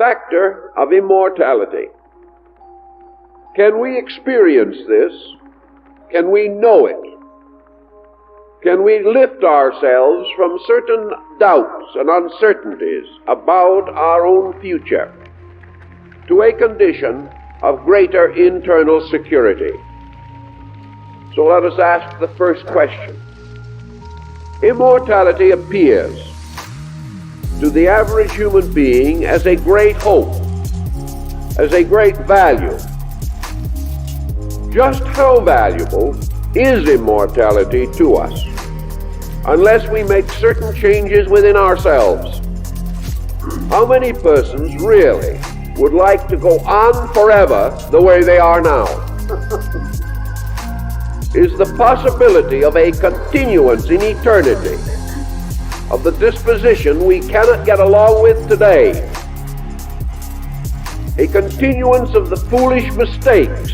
factor of immortality. Can we experience this? Can we know it? Can we lift ourselves from certain doubts and uncertainties about our own future to a condition of greater internal security? So let us ask the first question. Immortality appears to the average human being as a great hope, as a great value. Just how valuable is immortality to us unless we make certain changes within ourselves? How many persons really would like to go on forever the way they are now? Is the possibility of a continuance in eternity of the disposition we cannot get along with today, a continuance of the foolish mistakes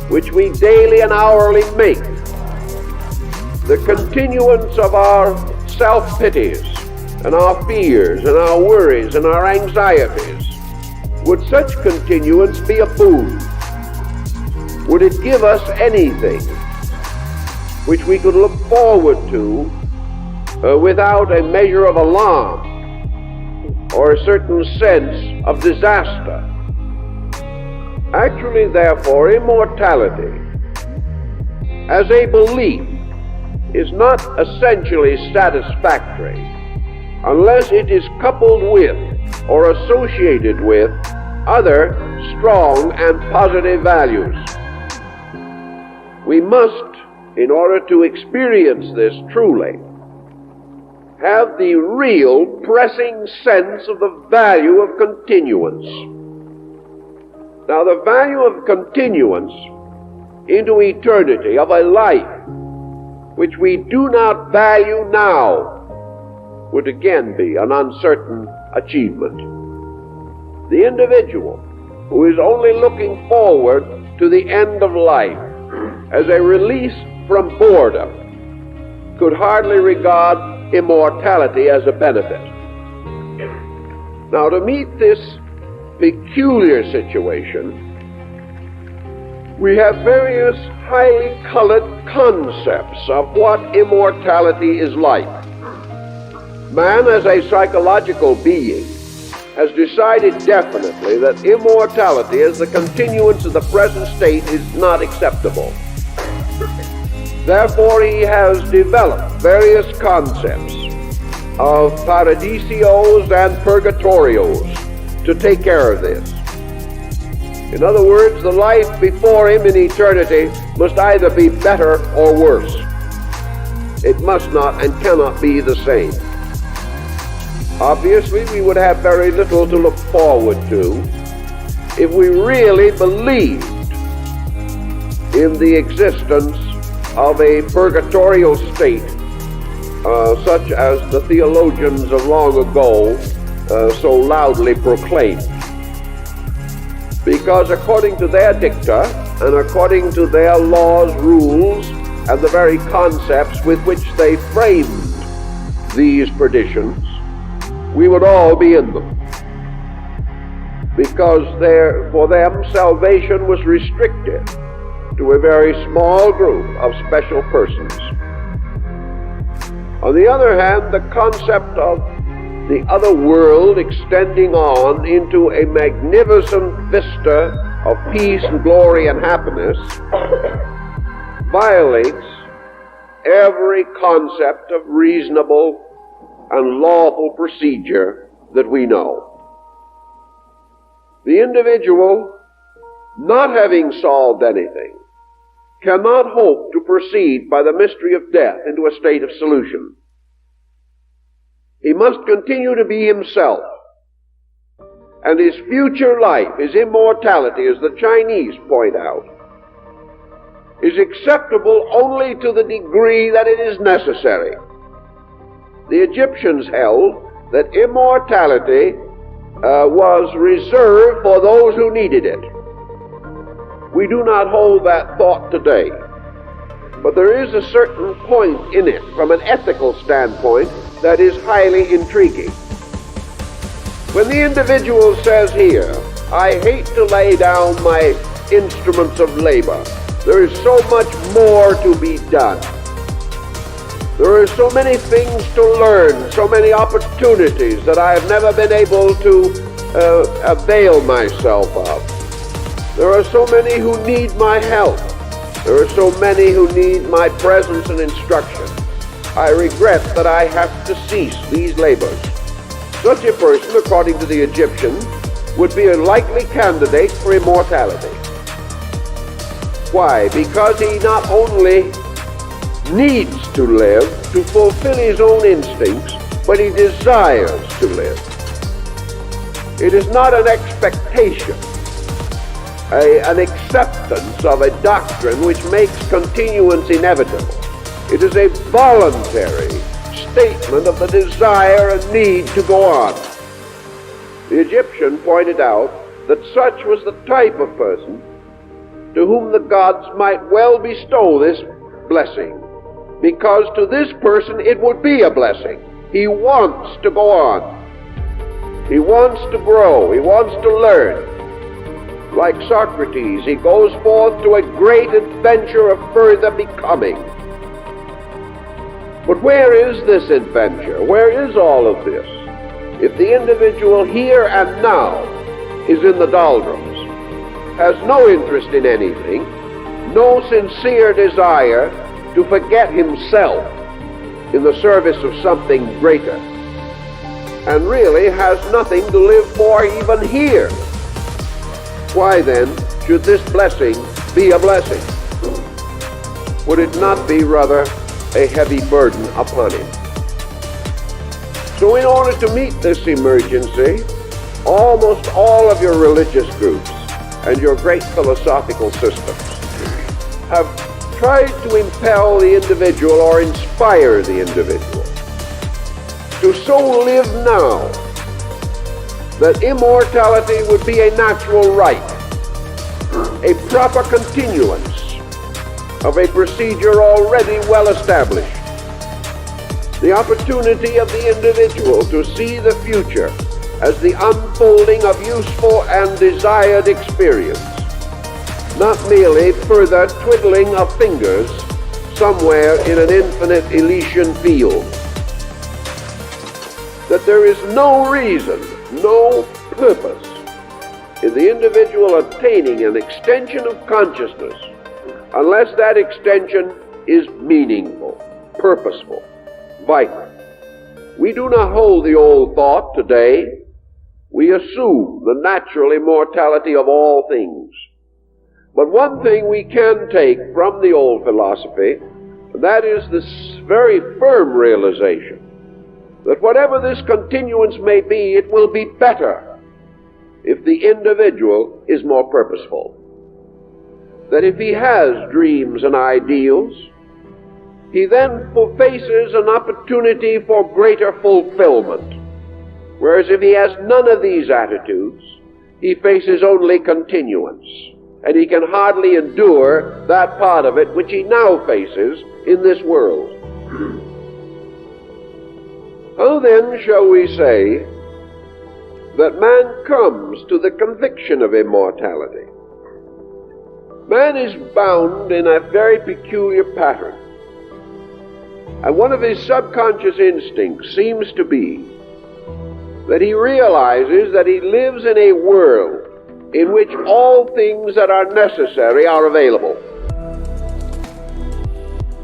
which we daily and hourly make, the continuance of our self-pities and our fears and our worries and our anxieties, would such continuance be a boon? Would it give us anything which we could look forward to without a measure of alarm or a certain sense of disaster? Actually, therefore, immortality as a belief is not essentially satisfactory unless it is coupled with or associated with other strong and positive values. We must, in order to experience this truly, have the real pressing sense of the value of continuance. Now, the value of continuance into eternity of a life which we do not value now would again be an uncertain achievement. The individual who is only looking forward to the end of life as a release from boredom could hardly regard immortality as a benefit. Now, to meet this peculiar situation, we have various highly colored concepts of what immortality is like. Man, as a psychological being, has decided definitely that immortality as the continuance of the present state is not acceptable. Therefore, he has developed various concepts of paradisios and purgatorios to take care of this. In other words, the life before him in eternity must either be better or worse. It must not and cannot be the same. Obviously, we would have very little to look forward to if we really believed in the existence of a purgatorial state such as the theologians of long ago so loudly proclaimed. Because according to their dicta and according to their laws, rules, and the very concepts with which they framed these perditions, we would all be in them. Because for them, salvation was restricted to a very small group of special persons. On the other hand, the concept of the other world extending on into a magnificent vista of peace and glory and happiness violates every concept of reasonable and lawful procedure that we know. The individual, not having solved anything, cannot hope to proceed by the mystery of death into a state of solution. He must continue to be himself, and his future life, his immortality, as the Chinese point out, is acceptable only to the degree that it is necessary. The Egyptians held that immortality was reserved for those who needed it. We do not hold that thought today, but there is a certain point in it from an ethical standpoint that is highly intriguing. When the individual says here, I hate to lay down my instruments of labor, there is so much more to be done. There are so many things to learn, so many opportunities that I have never been able to avail myself of. There are so many who need my help. There are so many who need my presence and instruction. I regret that I have to cease these labors. Such a person, according to the Egyptian, would be a likely candidate for immortality. Why? Because he not only needs to live to fulfill his own instincts, but he desires to live. It is not an expectation, an acceptance of a doctrine which makes continuance inevitable. It is a voluntary statement of the desire and need to go on. The Egyptian pointed out that such was the type of person to whom the gods might well bestow this blessing, because to this person it would be a blessing. He wants to go on. He wants to grow. He wants to learn. Like Socrates, he goes forth to a great adventure of further becoming. But where is this adventure? Where is all of this? If the individual here and now is in the doldrums, has no interest in anything, no sincere desire to forget himself in the service of something greater, and really has nothing to live for even here, why then should this blessing be a blessing? Would it not be rather a heavy burden upon him? So in order to meet this emergency, almost all of your religious groups and your great philosophical systems have tried to impel the individual or inspire the individual to so live now that immortality would be a natural right, a proper continuance of a procedure already well established. The opportunity of the individual to see the future as the unfolding of useful and desired experience, not merely further twiddling of fingers somewhere in an infinite Elysian field. That there is no reason, no purpose in the individual attaining an extension of consciousness unless that extension is meaningful, purposeful, vital. We do not hold the old thought today. We assume the natural immortality of all things. But one thing we can take from the old philosophy, that is this very firm realization that whatever this continuance may be, it will be better if the individual is more purposeful. That if he has dreams and ideals, he then faces an opportunity for greater fulfillment. Whereas if he has none of these attitudes, he faces only continuance, and he can hardly endure that part of it which he now faces in this world. How then shall we say that man comes to the conviction of immortality? Man is bound in a very peculiar pattern, and one of his subconscious instincts seems to be that he realizes that he lives in a world in which all things that are necessary are available.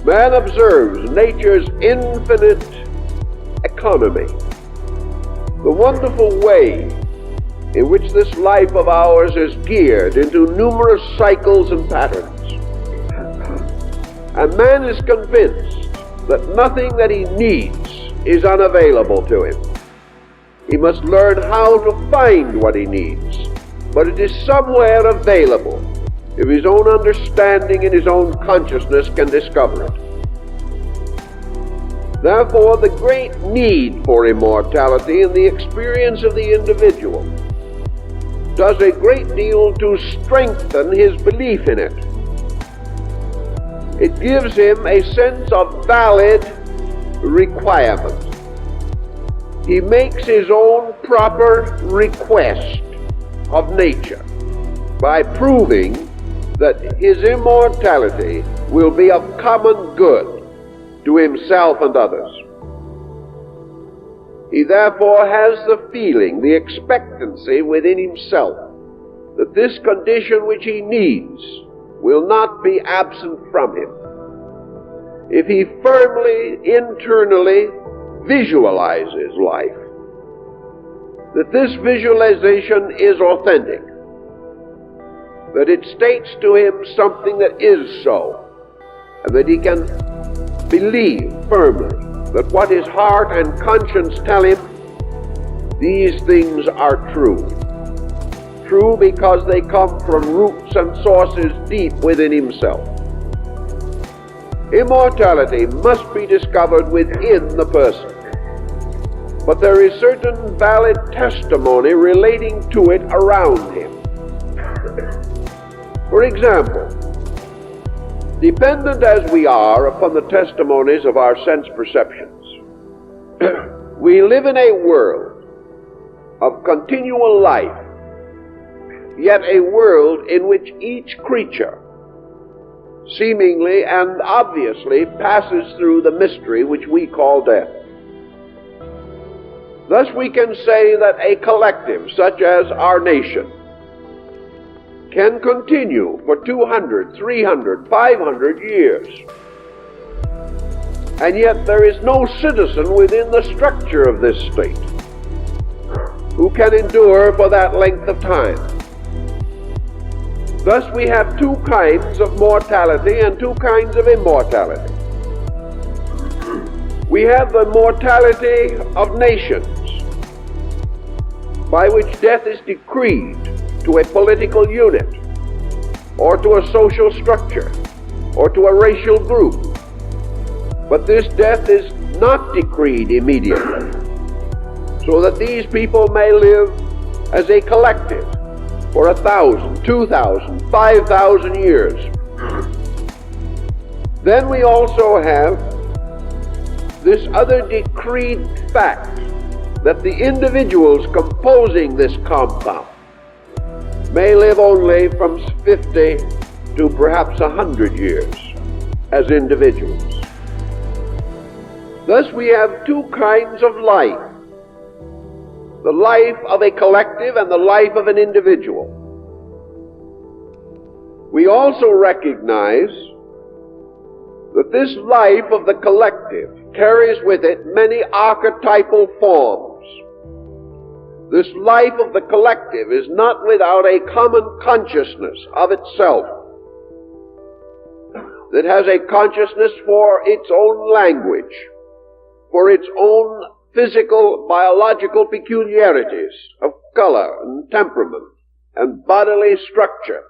Man observes nature's infinite economy, the wonderful way in which this life of ours is geared into numerous cycles and patterns. And man is convinced that nothing that he needs is unavailable to him. He must learn how to find what he needs, but it is somewhere available if his own understanding and his own consciousness can discover it. Therefore, the great need for immortality in the experience of the individual does a great deal to strengthen his belief in it. It gives him a sense of valid requirement. he makes his own proper request of nature by proving that his immortality will be of common good to himself and others. He therefore has the feeling, the expectancy within himself that this condition which he needs will not be absent from him if he firmly, internally visualizes life, that this visualization is authentic, that it states to him something that is so, and that he can believe firmly that what his heart and conscience tell him, these things are true. True because they come from roots and sources deep within himself. Immortality must be discovered within the person, but there is certain valid testimony relating to it around him. For example, dependent as we are upon the testimonies of our sense perceptions, we live in a world of continual life, yet a world in which each creature seemingly and obviously passes through the mystery which we call death. Thus we can say that a collective such as our nation can continue for 200, 300, 500 years, and yet there is no citizen within the structure of this state who can endure for that length of time. Thus we have two kinds of mortality and two kinds of immortality. We have the mortality of nations, by which death is decreed to a political unit, or to a social structure, or to a racial group. But this death is not decreed immediately, so that these people may live as a collective for 1,000, 2,000, 5,000 years. Then we also have this other decreed fact that the individuals composing this compound may live only from 50 to perhaps 100 years as individuals. Thus we have two kinds of life: the life of a collective and the life of an individual. We also recognize that this life of the collective carries with it many archetypal forms. This life of the collective is not without a common consciousness of itself, that has a consciousness for its own language, for its own physical, biological peculiarities of color and temperament and bodily structure.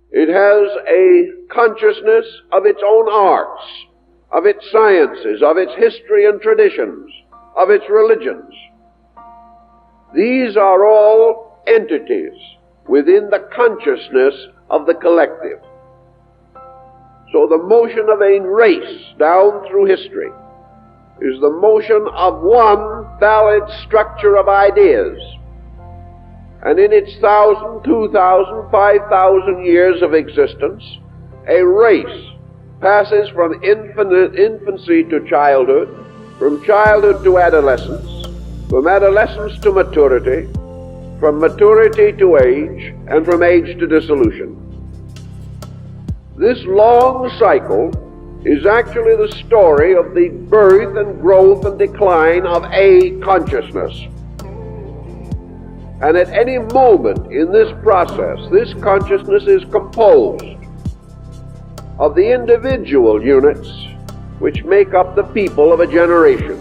It has a consciousness of its own arts, of its sciences, of its history and traditions, of its religions. These are all entities within the consciousness of the collective. So the motion of a race down through history is the motion of one valid structure of ideas. And in its 1,000, 2,000, 5,000 years of existence, a race passes from infancy to childhood, from childhood to adolescence, from adolescence to maturity, from maturity to age, and from age to dissolution. This long cycle is actually the story of the birth and growth and decline of a consciousness. And at any moment in this process, this consciousness is composed of the individual units which make up the people of a generation.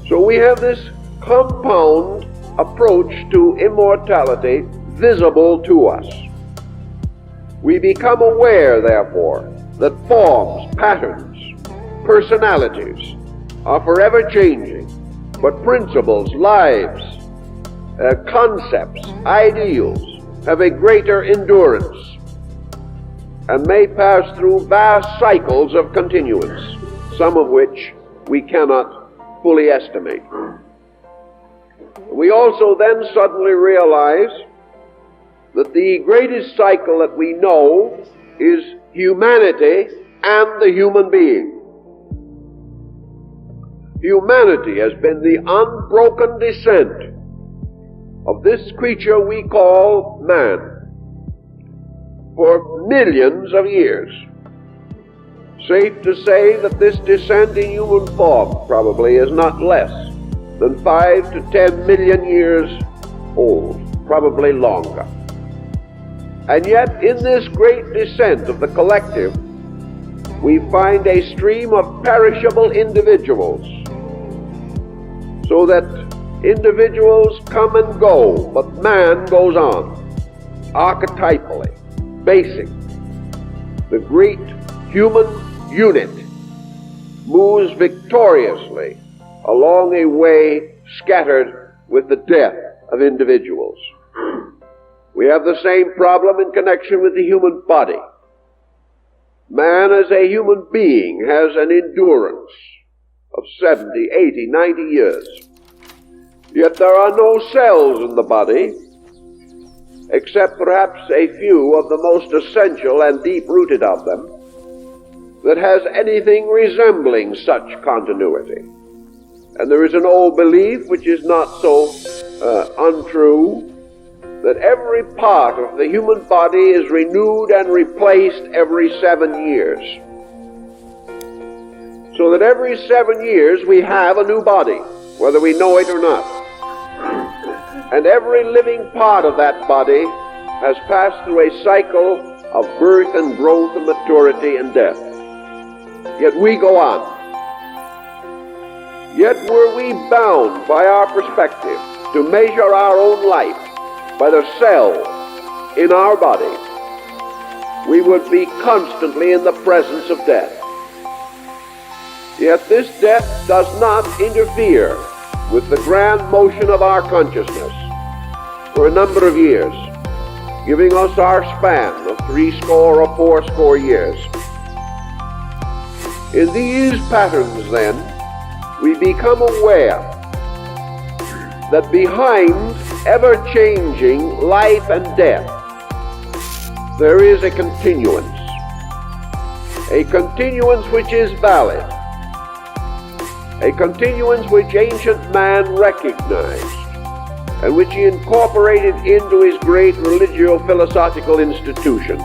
So we have this compound approach to immortality visible to us. We become aware, therefore, that forms, patterns, personalities are forever changing, but principles, lives, concepts, ideals have a greater endurance and may pass through vast cycles of continuance, some of which we cannot fully estimate. We also then suddenly realize that the greatest cycle that we know is humanity and the human being. Humanity has been the unbroken descent of this creature we call man for millions of years. Safe to say that this descent in human form probably is not less than 5 to 10 million years old, probably longer. And yet in this great descent of the collective, we find a stream of perishable individuals, so that individuals come and go, but man goes on, archetypally, basic. The great human unit moves victoriously along a way scattered with the death of individuals. We have the same problem in connection with the human body. Man as a human being has an endurance of 70, 80, 90 years. Yet there are no cells in the body, except perhaps a few of the most essential and deep-rooted of them, that has anything resembling such continuity. And there is an old belief, which is not so untrue, that every part of the human body is renewed and replaced every 7 years. So that every 7 years we have a new body, whether we know it or not. And every living part of that body has passed through a cycle of birth and growth and maturity and death. Yet we go on. Yet were we bound by our perspective to measure our own life by the cells in our body, we would be constantly in the presence of death. Yet this death does not interfere with the grand motion of our consciousness for a number of years, giving us our span of 60 or 80 years. In these patterns, then, we become aware that behind ever-changing life and death, there is a continuance which is valid, a continuance which ancient man recognized, and which he incorporated into his great religio-philosophical institutions.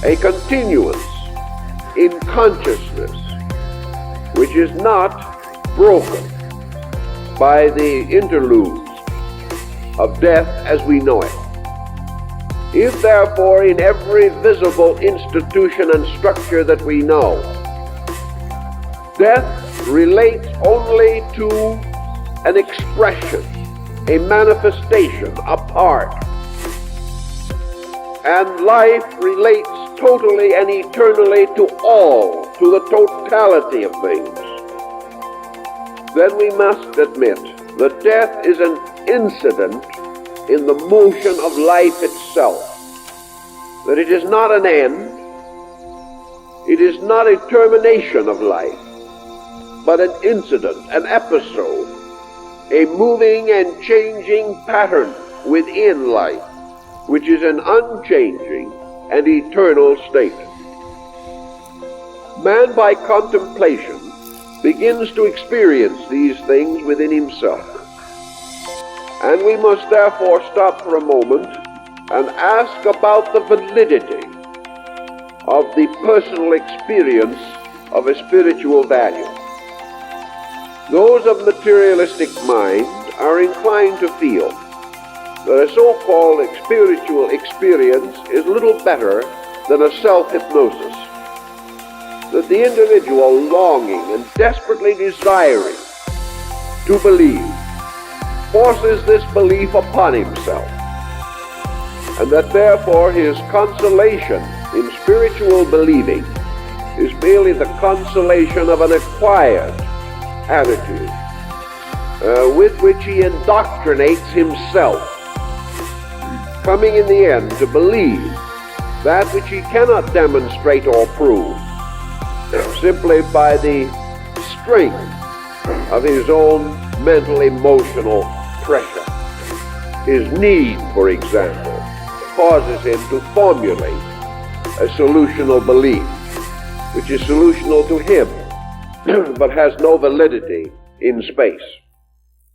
A continuance in consciousness which is not broken by the interludes of death as we know it. If therefore in every visible institution and structure that we know, death relates only to an expression, a manifestation, a part, and life relates totally and eternally to all, to the totality of things, then we must admit that death is an incident in the motion of life itself, that it is not an end, it is not a termination of life, but an incident, an episode, a moving and changing pattern within life, which is an unchanging and eternal state. Man, by contemplation, begins to experience these things within himself. And we must therefore stop for a moment and ask about the validity of the personal experience of a spiritual value. Those of materialistic mind are inclined to feel that a so-called spiritual experience is little better than a self-hypnosis, that the individual longing and desperately desiring to believe forces this belief upon himself, and that therefore his consolation in spiritual believing is merely the consolation of an acquired attitude with which he indoctrinates himself, coming in the end to believe that which he cannot demonstrate or prove simply by the strength of his own mental emotional pressure. His need, for example, causes him to formulate a solutional belief, which is solutional to him, but has no validity in space.